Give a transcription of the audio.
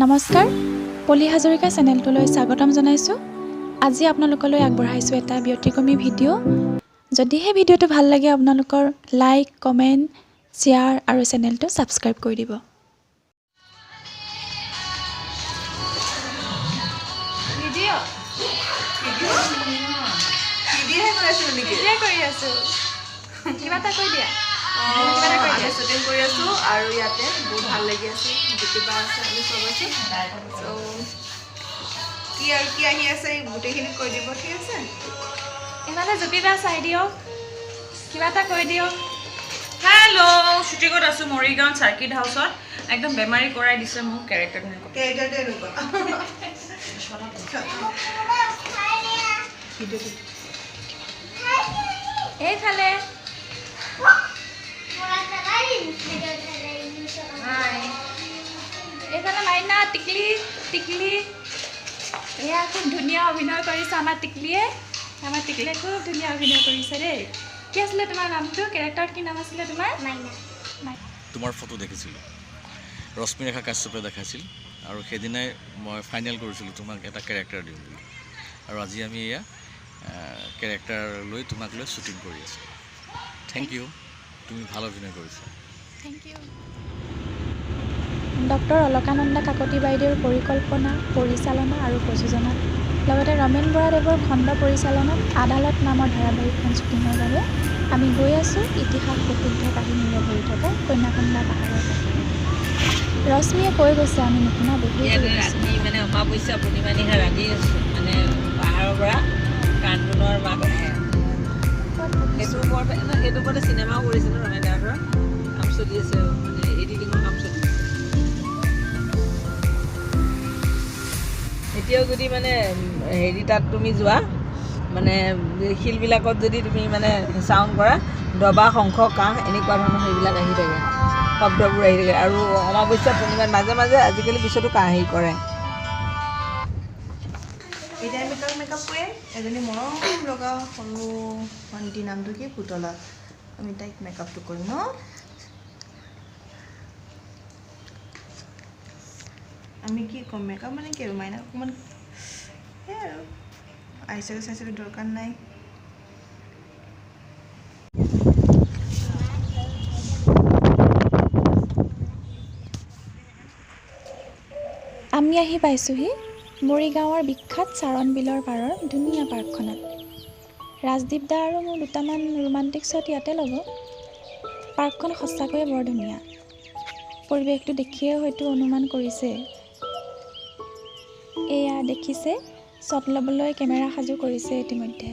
নমস্কাৰ পলি হাজৰিকা চেনেলটোলৈ স্বাগতম জনাইছোঁ। আজি আপোনালোকলৈ আগবঢ়াইছোঁ এটা ব্যতিক্ৰমী ভিডিঅ'। যদিহে ভিডিঅ'টো ভাল লাগে আপোনালোকৰ লাইক, কমেণ্ট, শ্বেয়াৰ আৰু চেনেলটো ছাবস্ক্ৰাইব কৰি দিব। কিবা এটা কৈ দিয়া। আমি শ্বুটিং কৰি আছোঁ আৰু ইয়াতে বহুত ভাল লাগি আছে, গোটেইবা আছে, আমি চব আছোঁ। কি আৰু কি আহি আছে গোটেইখিনি কৈ দিব, ঠিক আছে? ইমানে জুপিবা চাই দিয়ক, কিবা এটা কৈ দিয়ক। হেল্ল', শ্বুটিঙত আছোঁ মৰিগাঁও চাৰ্কিট হাউচত। একদম বেমাৰী কৰাই দিছে মোক কেৰেক্টাৰটো এনেকুৱা এইফালে এইফালে মাইনা, টিকলি টিকলি এয়া খুব ধুনীয়া অভিনয় কৰিছে আমাৰ টিকলিয়ে খুব ধুনীয়া অভিনয় কৰিছে দেই। কি আছিলে তোমাৰ নামটো? কেৰেক্টাৰত কি নাম আছিলে তোমাৰ? মাইনা। তোমাৰ ফটো দেখিছিলোঁ, ৰশ্মিৰেখা কাশ্যপে দেখাইছিল আৰু সেইদিনাই মই ফাইনেল কৰিছিলোঁ তোমাক এটা কেৰেক্টাৰ দিম বুলি। আৰু আজি আমি এয়া কেৰেক্টাৰ লৈ তোমাক লৈ শ্বুটিং কৰি আছোঁ। থেংক ইউ, তুমি ভাল অভিনয় কৰিছা। Thank you. Doctor Alakananda Kakati বাইদেউৰ পৰিকল্পনা, পৰিচালনা আৰু প্ৰযোজনাত লগতে ৰমেন বৰাদেৱৰ খণ্ড পৰিচালনাত আদালত নামৰ ধাৰাবাহিকখন শ্বুটিঙৰ বাবে আমি গৈ আছোঁ ইতিহাস প্ৰসিদ্ধ কাহিনীৰে ভৰি থকা কন্যাকুন্দা পাহাৰৰ কাষেৰে। ৰশ্মিয়ে কৈ গৈছে, আমি নুশুনা বহুত ৰাতি মানে অমাৱস্যা পূৰ্ণিমা নিশা ৰাতি মানে পাহাৰৰ পৰা কান্দোনৰ মাত আহে। সেইটো ওপৰতে চিনেমাও কৰিছিলোঁ ৰমেন দাহঁতৰ। কাম চলি আছে, মানে এডিটিঙৰ কাম চলি আছে। এতিয়াও যদি মানে হেৰি তাত তুমি যোৱা মানে শিলবিলাকত যদি তুমি মানে চাউণ্ড কৰা, দবা, শংখ, কাঁহ এনেকুৱা ধৰণৰ সেইবিলাক আহি থাকে, শব্দবোৰ আহি থাকে। আৰু অমাৱস্যা পূৰ্ণিমাত মাজে মাজে আজিকালি পিছতো হেৰি কৰে। এতিয়া আমি তাক মেকআপ কৰিম। এজনী মৰম লগা সৰু ভণ্টি, নামটো কি? পুতলা। আমি তাইক মেকআপটো কৰিম ন। আমি কি ক'ম? মেকআপ মানে কি আৰু মাইনাক অকণমান সেয়াই আৰু আইচেল চাইচেল দৰকাৰ নাই। আমি আহি পাইছোঁহি মৰিগাঁৱৰ বিখ্যাত চাৰণ বিলৰ পাৰৰ ধুনীয়া পাৰ্কখনত। ৰাজদীপ দা আৰু মোৰ দুটামান ৰোমান্টিক শ্বট ইয়াতে ল'ব। পাৰ্কখন সঁচাকৈয়ে বৰ ধুনীয়া। পৰিৱেশটো দেখিয়ে হয়তো অনুমান কৰিছে। এয়া দেখিছে, শ্বট ল'বলৈ কেমেৰা সাজু কৰিছে ইতিমধ্যে।